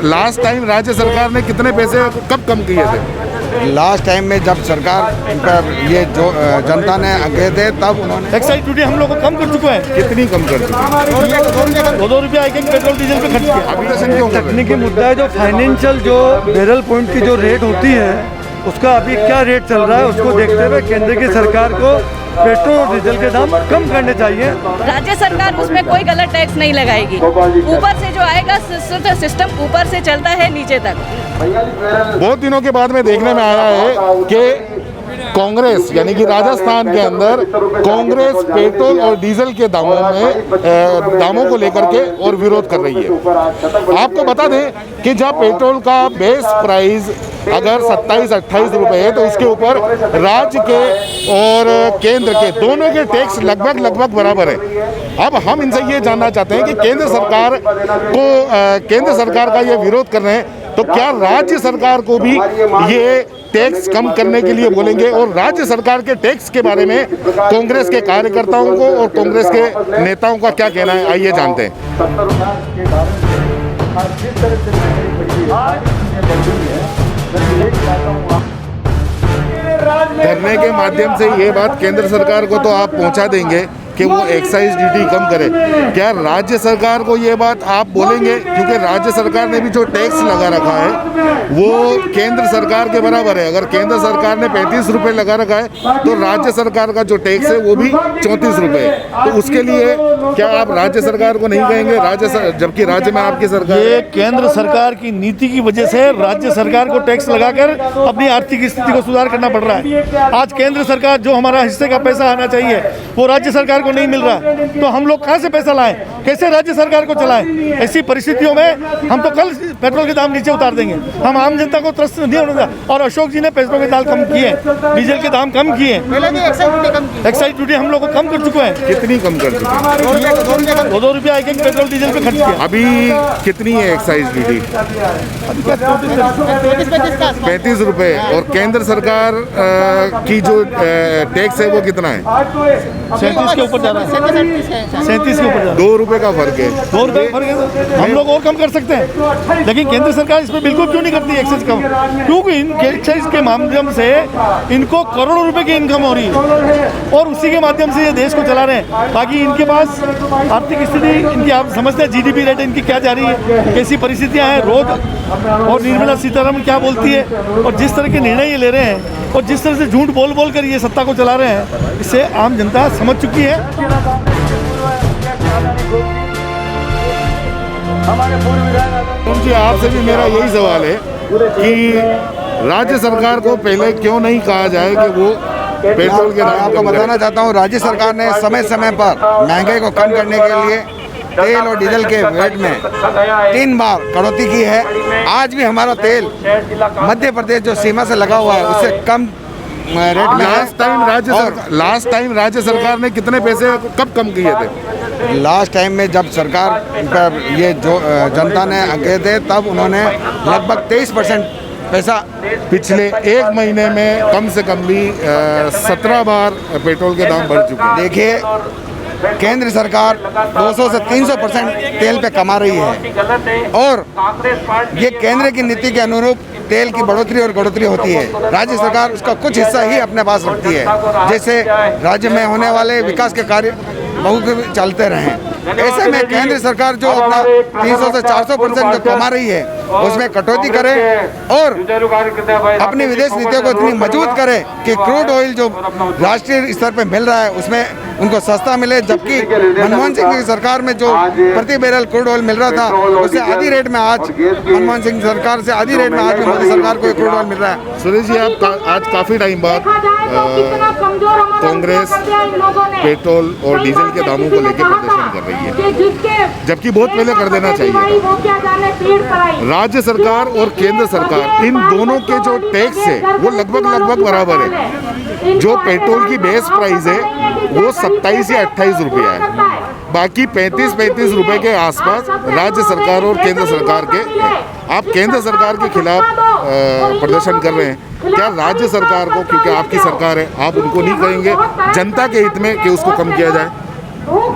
Last time राज्य सरकार ने कितने पैसे कब कम किए थे? लास्ट टाइम में जब सरकार पर ये जो जनता ने गए थे तब उन्होंने एक्साइज ड्यूटी हम लोग को कम कर चुके हैं। कितनी कम कर चुके? 2 रुपया एक पेट्रोल डीजल पे खर्च किया। अभी क्यों कर रहे हैं? तकनीकी मुद्दा है, जो फाइनेंशियल जो बैरल पॉइंट की जो रेट होती है उसका अभी क्या रेट चल रहा है उसको देखते हुए केंद्र की सरकार को पेट्रोल और डीजल के दाम कम करने चाहिए। राज्य सरकार उसमें कोई गलत टैक्स नहीं लगाएगी। ऊपर से जो आएगा सिस्टम ऊपर से चलता है नीचे तक। बहुत दिनों के बाद में देखने में आया है कि कांग्रेस यानी कि राजस्थान के अंदर कांग्रेस पेट्रोल और डीजल के दामों को लेकर के और विरोध कर रही है। आपको बता दें कि जब पेट्रोल का बेस प्राइस अगर 27-28 रुपए है तो इसके ऊपर राज्य के और केंद्र के दोनों के टैक्स लगभग बराबर है। अब हम इनसे ये जानना चाहते हैं कि केंद्र सरकार का ये विरोध कर रहे हैं तो क्या राज्य सरकार को भी ये टैक्स कम करने के लिए बोलेंगे? और राज्य सरकार के टैक्स के बारे में कांग्रेस के कार्यकर्ताओं को और कांग्रेस के नेताओं का क्या कहना है, आइए जानते हैं। धरने के माध्यम से ये बात केंद्र सरकार को तो आप पहुंचा देंगे कि वो एक्साइज ड्यूटी कम करे। क्या राज्य सरकार को ये बात आप बोलेंगे? क्योंकि राज्य सरकार ने भी जो टैक्स लगा रखा है वो केंद्र सरकार के बराबर है। अगर केंद्र सरकार ने 35 रुपये लगा रखा है तो राज्य सरकार का जो टैक्स है वो भी 34 रुपये है। तो उसके लिए क्या आप राज्य सरकार को नहीं कहेंगे जबकि राज्य में आपकी सरकार? ये केंद्र सरकार की नीति की वजह से राज्य सरकार को टैक्स लगाकर अपनी आर्थिक स्थिति को सुधार करना पड़ रहा है। आज केंद्र सरकार जो हमारा हिस्से का पैसा आना चाहिए वो राज्य सरकार को नहीं मिल रहा, तो हम लोग कहां से पैसा लाएं? कैसे राज्य सरकार को चलाएं? ऐसी परिस्थितियों में हम तो कल पेट्रोल के दाम नीचे उतार देंगे। हम आम जनता को त्रस्त नहीं होने देंगे। और अशोक जी ने पेट्रोल के दाम कम किए, डीजल के दाम कम किए, एक्साइज ड्यूटी हम लोग को कम कर चुके हैं। कितनी कम कर चुके? 2 रुपया एक पेट्रोल डीजल पे खर्च किया। अभी कितनी है एक्साइज ड्यूटी? 35 रुपये। और केंद्र सरकार की जो टैक्स है वो कितना है? 37 के ऊपर जा रहा है। 37 के ऊपर जा रहा है। 2 रुपये का फर्क है। 2 रुपये का फर्क है। हम लोग और कम कर सकते हैं, लेकिन केंद्र सरकार इस पर बिल्कुल क्यों नहीं करती एक्साइज कम? क्योंकि इन एक्साइज के माध्यम से इनको करोड़ों रुपए की इनकम हो रही है और उसी के माध्यम से ये देश को चला रहे हैं। बाकी इनके पास आर्थिक स्थिति इनकी आप समझते हैं, जीडीपी रेट इनकी क्या जा रही है, कैसी परिस्थितियां हैं रोज, और निर्मला सीतारमण क्या बोलती है, और जिस तरह के निर्णय ये ले रहे हैं और जिस तरह से झूठ बोल कर ये सत्ता को चला रहे हैं, इससे आम जनता समझ चुकी है। जी आपसे भी मेरा यही सवाल है कि राज्य सरकार को पहले क्यों नहीं कहा जाए कि वो पेट्रोल के दाम आपको बताना चाहता हूँ, राज्य सरकार ने समय समय पर महंगाई को कम करने के लिए तेल और डीजल के रेट में 3 बार कटौती की है। आज भी हमारा तेल मध्य प्रदेश जो सीमा से लगा हुआ है उससे कम रेट में। लास्ट टाइम राज्य सरकार ने कितने पैसे कब कम किए थे? लास्ट टाइम में जब सरकार पर ये जो जनता ने गए थे तब उन्होंने लगभग 23% पैसा पिछले 1 महीने में कम से कम भी 17 बार पेट्रोल के दाम बढ़ चुके हैं। देखिए, केंद्र सरकार 200 से 300% तेल पे कमा रही है और ये केंद्र की नीति के अनुरूप तेल की बढ़ोतरी और घटोतरी होती है। राज्य सरकार उसका कुछ हिस्सा ही अपने पास रखती है, जैसे राज्य में होने वाले विकास के कार्य बहुत चलते रहें। ऐसे में केंद्र सरकार जो अपना 300 से 400% जो कमा रही है उसमें कटौती करे और अपनी विदेश नीतियों को इतनी मजबूत करे कि क्रूड ऑयल जो राष्ट्रीय स्तर पर मिल रहा है उसमें उनको सस्ता मिले, जबकि मनमोहन सिंह की सरकार में जो प्रति बैरल क्रूड ऑयल मिल रहा था उससे आधी रेट में आज मनमोहन सिंह सरकार से आधी रेट में आज मोदी सरकार को क्रूड ऑयल मिल रहा है। सुरेश जी, आप आज काफ़ी टाइम बाद कांग्रेस पेट्रोल और डीजल के दामों को लेकर प्रदर्शन कर रही है, जबकि बहुत पहले कर देना चाहिए था। राज्य सरकार और केंद्र सरकार इन दोनों के जो टैक्स है वो लगभग बराबर है। जो पेट्रोल की बेस प्राइस है वो 27 या 28 रुपया है, बाकी 35 रुपए के आसपास राज्य सरकार और केंद्र सरकार के हैं। आप केंद्र सरकार के खिलाफ प्रदर्शन कर रहे हैं, क्या राज्य सरकार को, क्योंकि आपकी सरकार है, आप उनको नहीं कहेंगे जनता के हित में कि उसको कम किया जाए?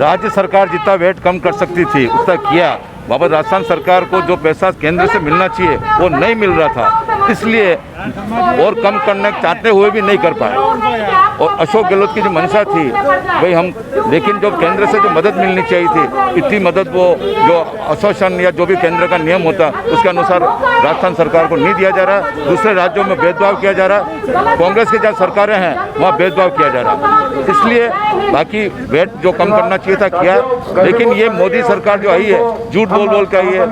राज्य सरकार जितना वेट कम कर सकती थी उतना किया, वापस राजस्थान सरकार को जो पैसा केंद्र से मिलना चाहिए वो नहीं मिल रहा था, इसलिए और कम करना चाहते हुए भी नहीं कर पाए। और अशोक गहलोत की जो मंशा थी भाई हम, लेकिन जो केंद्र से जो मदद मिलनी चाहिए थी इतनी मदद वो जो आश्वासन या जो भी केंद्र का नियम होता उसके अनुसार राजस्थान सरकार को नहीं दिया जा रहा। दूसरे राज्यों में भेदभाव किया जा रहा, कांग्रेस की जहाँ सरकारें हैं वहाँ भेदभाव किया जा रहा। इसलिए बाकी वेट जो कम करना चाहिए था किया, लेकिन ये मोदी सरकार जो आई है झूठ बोल के आई है।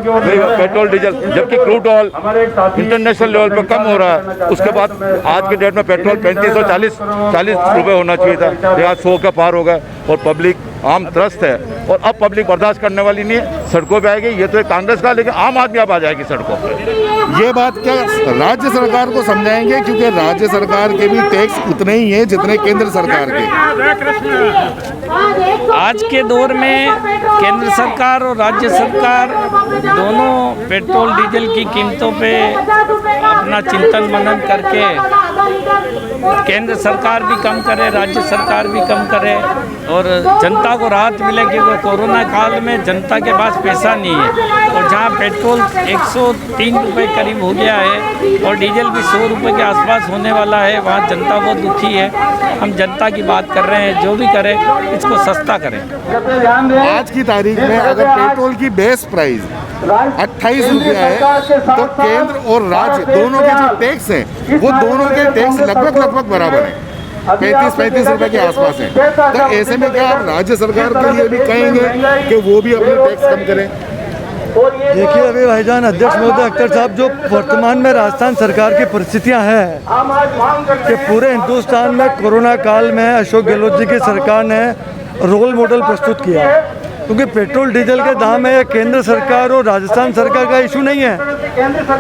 पेट्रोल डीजल जबकि क्रूड ऑयल इंटरनेशनल लेवल पे कम हो रहा है, उसके बाद आज के डेट में पेट्रोल 3540 रुपये होना चाहिए था, यहाँ 100 का पार हो गया। और पब्लिक आम त्रस्त है और अब पब्लिक बर्दाश्त करने वाली नहीं है, सड़कों पे आएगी। ये तो एक कांग्रेस का, लेकिन आम आदमी अब आ जाएगी सड़कों पर। ये बात क्या राज्य सरकार को समझाएंगे, क्योंकि राज्य सरकार के भी टैक्स उतने ही हैं जितने केंद्र सरकार के। आज के दौर में केंद्र सरकार और राज्य सरकार दोनों पेट्रोल डीजल की कीमतों पे अपना चिंतन मनन करके केंद्र सरकार भी कम करे, राज्य सरकार भी कम करे और जनता को राहत मिले, क्योंकि कोरोना काल में जनता के पास पैसा नहीं है। और जहां पेट्रोल 103 रुपये करीब हो गया है और डीजल भी 100 रुपये के आसपास होने वाला है, वहां जनता बहुत दुखी है। हम जनता की बात कर रहे हैं, जो भी करें इसको सस्ता करें। आज की तारीख में अगर पेट्रोल की बेस प्राइस 28 रुपया है तो केंद्र और राज्य दोनों के जो टैक्स हैं वो दोनों के टैक्स लगभग बराबर हैं, 35 रुपए के आसपास हैं। तो ऐसे में क्या आप राज्य सरकार के लिए भी कहेंगे कि वो भी अपने टैक्स कम करें? देखिए अभी भाईजान अध्यक्ष महोदय अख्तर साहब, जो वर्तमान में राजस्थान सरकार की परिस्थितियां हैं कि पूरे हिंदुस्तान में कोरोना काल में अशोक गहलोत जी की सरकार ने रोल मॉडल प्रस्तुत किया, क्योंकि पेट्रोल डीजल के दाम में ये केंद्र सरकार और राजस्थान सरकार का इशू नहीं है।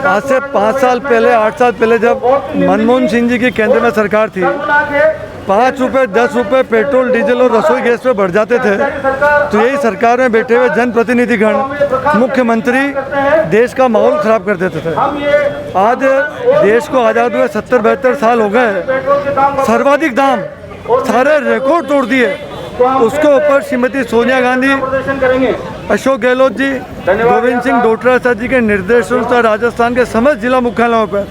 आज से 5 साल पहले 8 साल पहले जब मनमोहन सिंह जी की केंद्र में सरकार थी, 5 रुपये 10 रुपये पेट्रोल डीजल और रसोई गैस पे बढ़ जाते थे, तो यही सरकार में बैठे हुए जनप्रतिनिधिगण, मुख्यमंत्री देश का माहौल खराब कर देते थे। आज देश को आज़ाद हुए 70-72 साल हो गए, सर्वाधिक दाम सारे रिकॉर्ड तोड़ दिए। उसके ऊपर श्रीमती सोनिया गांधी, अशोक गहलोत जी, गोविंद सिंह डोटासरा सर जी के निर्देशों से राजस्थान के समस्त जिला मुख्यालयों पर,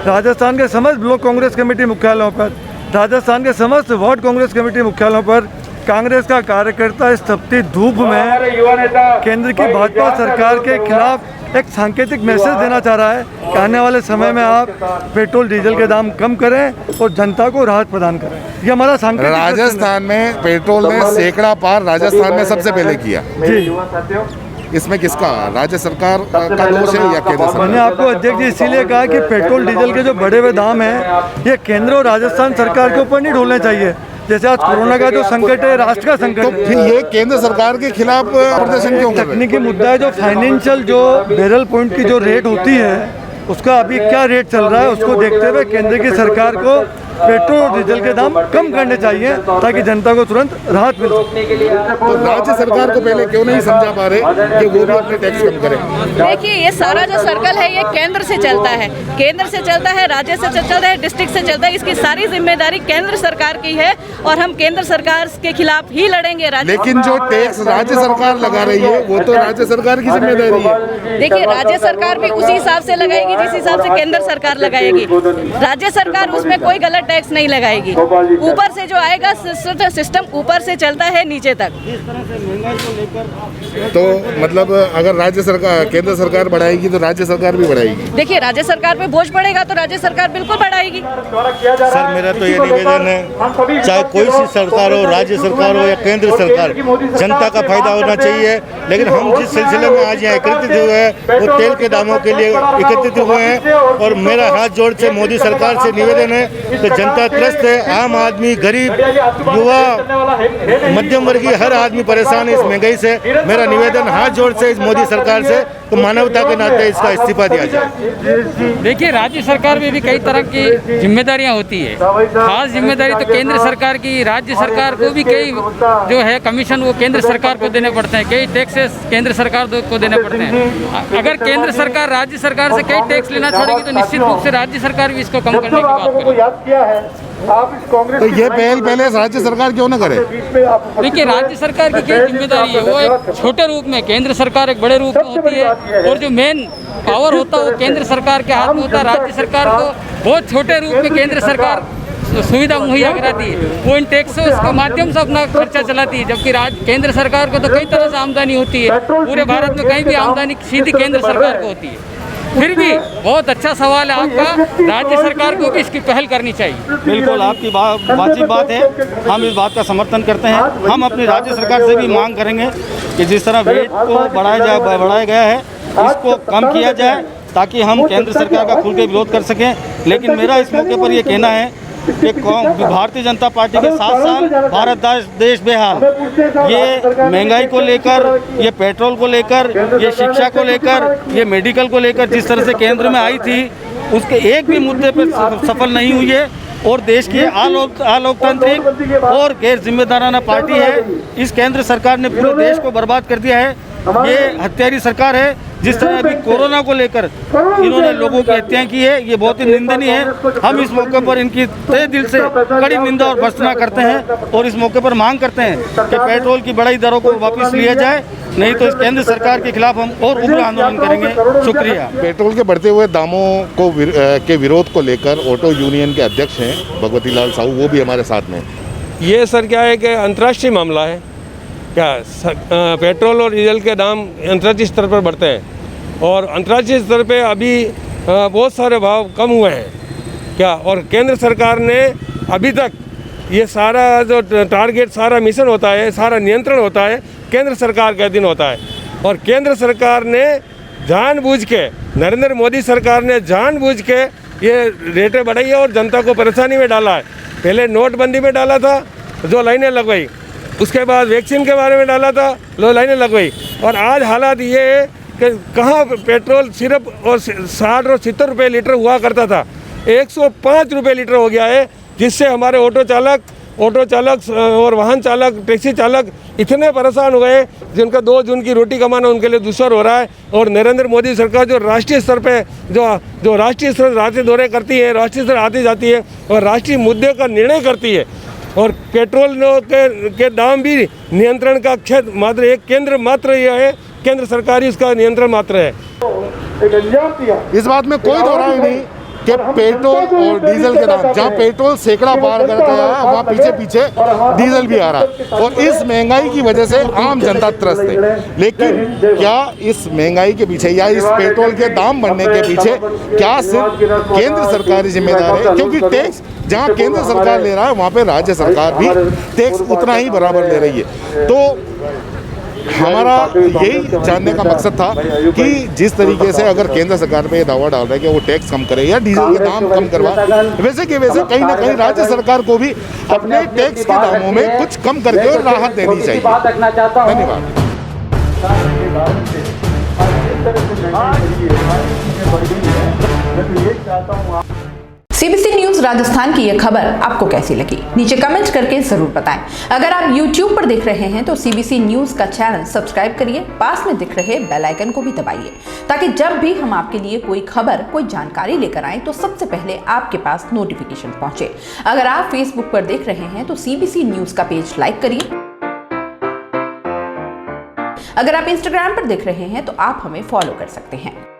राजस्थान के समस्त ब्लॉक कांग्रेस कमेटी मुख्यालयों पर, राजस्थान के समस्त वार्ड कांग्रेस कमेटी मुख्यालयों पर कांग्रेस का कार्यकर्ता इस तपती धूप में केंद्र की भाजपा सरकार के खिलाफ एक सांकेतिक मैसेज देना चाह रहा है कि आने वाले समय में आप पेट्रोल डीजल के दाम कम करें और जनता को राहत प्रदान करें। ये हमारा सांकेतिक। राजस्थान में पेट्रोल ने सैकड़ा पार राजस्थान में सबसे पहले किया जी। इसमें किसका, राज्य सरकार का दोष है या केंद्र सरकार? मैंने आपको अध्यक्ष जी इसीलिए कहा कि पेट्रोल डीजल के जो बढ़े हुए दाम हैं ये केंद्र और राजस्थान सरकार के ऊपर नहीं ढोलने चाहिए। जैसे आज कोरोना का जो संकट है, राष्ट्र का संकट, तो फिर ये केंद्र सरकार के खिलाफ प्रदर्शन क्यों कर रहे हैं? तकनीकी मुद्दा है। जो फाइनेंशियल जो बैरल पॉइंट की जो रेट होती है उसका अभी क्या रेट चल रहा है, उसको देखते हुए केंद्र की सरकार को पेट्रोल और डीजल के दाम कम करने चाहिए ताकि जनता को तुरंत राहत मिल सके। तो राज्य सरकार को पहले क्यों नहीं समझा पा रहे कि वो भी अपने टैक्स कम करें? देखिए ये सारा जो सर्कल है ये केंद्र से चलता है, केंद्र से चलता है, राज्य से चलता है, डिस्ट्रिक्ट से चलता है। इसकी सारी जिम्मेदारी केंद्र सरकार की है और हम केंद्र सरकार के खिलाफ ही लड़ेंगे। लेकिन जो टैक्स राज्य सरकार लगा रही है वो तो राज्य सरकार की जिम्मेदारी है। देखिए राज्य सरकार भी उसी हिसाब से लगाएगी जिस हिसाब से केंद्र सरकार लगाएगी। राज्य सरकार उसमें कोई गलत टैक्स नहीं लगाएगी। ऊपर से जो आएगा सिस्टम ऊपर से चलता है नीचे तक। तो मतलब अगर राज्य सरकार केंद्र सरकार बढ़ाएगी तो राज्य सरकार भी बढ़ाएगी। देखिए राज्य सरकार पे बोझ पड़ेगा तो राज्य सरकार बिल्कुल बढ़ाएगी। सर मेरा तो ये निवेदन है, चाहे कोई सी सरकार हो, राज्य सरकार हो या केंद्र सरकार, जनता का फायदा होना चाहिए। लेकिन हम जिस सिलसिले में आज यहाँ एकत्रित हुए हैं वो तेल के दामों के लिए एकत्रित हुए हैं और मेरा हाथ जोड़ से मोदी सरकार से निवेदन है कि जनता त्रस्त है, आम आदमी, गरीब, युवा, मध्यम वर्गीय हर आदमी परेशान है इस महंगाई से। मेरा निवेदन हाथ जोड़ से इस मोदी सरकार से तो मानवता के नाते इसका इस्तीफा दिया जाए। देखिए राज्य सरकार में भी कई तरह की जिम्मेदारियां होती है। खास जिम्मेदारी तो केंद्र सरकार की, राज्य सरकार को भी कई जो है कमीशन वो केंद्र सरकार को देने पड़ते हैं, कई टैक्सेस केंद्र सरकार को देने पड़ते हैं। अगर केंद्र सरकार राज्य सरकार से कई टैक्स लेना छोड़ेगी तो निश्चित रूप से राज्य सरकार भी इसको कम करने की बात करेगी। तो ये पहल पहले राज्य सरकार क्यों न करे? देखिए, राज्य सरकार की क्या जिम्मेदारी है, वो एक छोटे रूप में, केंद्र सरकार एक बड़े रूप में होती है, और जो मेन पावर होता है वो केंद्र सरकार के हाथ में होता है। राज्य सरकार को बहुत छोटे रूप में केंद्र सरकार सुविधा मुहैया कराती है, वो इन टैक्सों के माध्यम से अपना खर्चा चलाती है, जबकि केंद्र सरकार को तो कई तरह से आमदनी होती है। पूरे भारत में कहीं भी आमदनी सीधी केंद्र सरकार को होती है। फिर भी बहुत अच्छा सवाल है आपका, राज्य सरकार को भी इसकी पहल करनी चाहिए। बिल्कुल, आपकी वाजिब बात है, हम इस बात का समर्थन करते हैं। हम अपनी राज्य सरकार से भी मांग करेंगे कि जिस तरह वेट को बढ़ाया गया है, इसको कम किया जाए ताकि हम केंद्र सरकार का खुल के विरोध कर सकें। लेकिन मेरा इस मौके पर ये कहना है कि भारतीय जनता पार्टी के 7 साल भारत देश बेहाल, ये महंगाई को लेकर, ये पेट्रोल को लेकर, ये शिक्षा को लेकर, ये मेडिकल को लेकर जिस तरह से केंद्र में आई थी, उसके एक भी मुद्दे पर सफल नहीं हुई है। और देश की अलोकतांत्रिक और गैर जिम्मेदाराना पार्टी है। इस केंद्र सरकार ने पूरे देश को बर्बाद कर दिया है। ये हत्यारी सरकार है। जिस तरह अभी कोरोना को लेकर इन्होंने लोगों की हत्याएं की है, ये बहुत ही निंदनीय है। हम इस मौके पर इनकी तहे दिल से कड़ी निंदा और भर्त्सना करते हैं और इस मौके पर मांग करते हैं कि पेट्रोल की बढ़ाई दरों को वापस लिया जाए, नहीं तो इस केंद्र सरकार के खिलाफ हम और उग्र आंदोलन करेंगे। शुक्रिया। पेट्रोल के बढ़ते हुए दामों को के विरोध को लेकर ऑटो यूनियन के अध्यक्ष हैं भगवती लाल साहू, वो भी हमारे साथ में। ये सर क्या है कि अंतर्राष्ट्रीय मामला है, क्या पेट्रोल और डीजल के दाम अंतर्राष्ट्रीय स्तर पर बढ़ते हैं और अंतर्राष्ट्रीय स्तर पे अभी बहुत सारे भाव कम हुए हैं क्या, और केंद्र सरकार ने अभी तक ये सारा जो टारगेट, सारा मिशन होता है, सारा नियंत्रण होता है केंद्र सरकार के अधीन होता है। और केंद्र सरकार ने जानबूझ के, नरेंद्र मोदी सरकार ने जानबूझ के ये रेटें बढ़ाई है और जनता को परेशानी में डाला है। पहले नोटबंदी में डाला था, जो लाइनें लगवाई, उसके बाद वैक्सीन के बारे में डाला था, लो लाइनें लगवाई, और आज हालात ये है कि कहाँ पेट्रोल सिर्फ और 60 और 70 रुपये लीटर हुआ करता था, 105 रुपये लीटर हो गया है, जिससे हमारे ऑटो चालक और वाहन चालक, टैक्सी चालक इतने परेशान हो गए जिनका 2 जून की रोटी कमाना उनके लिए दुश्वार हो रहा है। और नरेंद्र मोदी सरकार जो राष्ट्रीय स्तर पे जो राष्ट्रीय स्तर राष्ट्रीय दौरे करती है, राष्ट्रीय स्तर आती जाती है और राष्ट्रीय मुद्दे का निर्णय करती है, और पेट्रोल के दाम भी नियंत्रण का क्षेत्र मात्र एक केंद्र मात्र यह है, केंद्र सरकार ही इसका नियंत्रण मात्र है। इस बात में कोई दो राय नहीं कि पेट्रोल और डीजल के दाम, जहाँ पेट्रोल सैकड़ा पार कर गया है, वहाँ पीछे पीछे डीजल भी आ रहा है, और इस महंगाई की वजह से आम जनता त्रस्त है। लेकिन क्या इस महंगाई के पीछे या इस पेट्रोल के दाम बढ़ने के पीछे क्या सिर्फ केंद्र सरकार जिम्मेदार है? क्योंकि टैक्स जहाँ केंद्र सरकार ले रहा है, वहाँ पे राज्य सरकार भी टैक्स उतना ही बराबर ले रही है। तो हमारा यही जानने का मकसद था कि जिस तरीके से अगर केंद्र सरकार पे ये दावा डाल रहा है कि वो टैक्स कम करे या डीजल के दाम कम करवा, वैसे कि वैसे कहीं ना कहीं राज्य सरकार को भी अपने टैक्स के दामों में कुछ कम करके राहत देनी चाहिए। धन्यवाद। सीबीसी न्यूज राजस्थान की यह खबर आपको कैसी लगी, नीचे कमेंट करके जरूर बताएं। अगर आप YouTube पर देख रहे हैं तो सीबीसी न्यूज का चैनल सब्सक्राइब करिए, पास में दिख रहे बेल आइकन को भी दबाइए, ताकि जब भी हम आपके लिए कोई खबर, कोई जानकारी लेकर आए तो सबसे पहले आपके पास नोटिफिकेशन पहुंचे। अगर आप Facebook पर देख रहे हैं तो सीबीसी न्यूज का पेज लाइक करिए। अगर आप Instagram पर देख रहे हैं तो आप हमें फॉलो कर सकते हैं।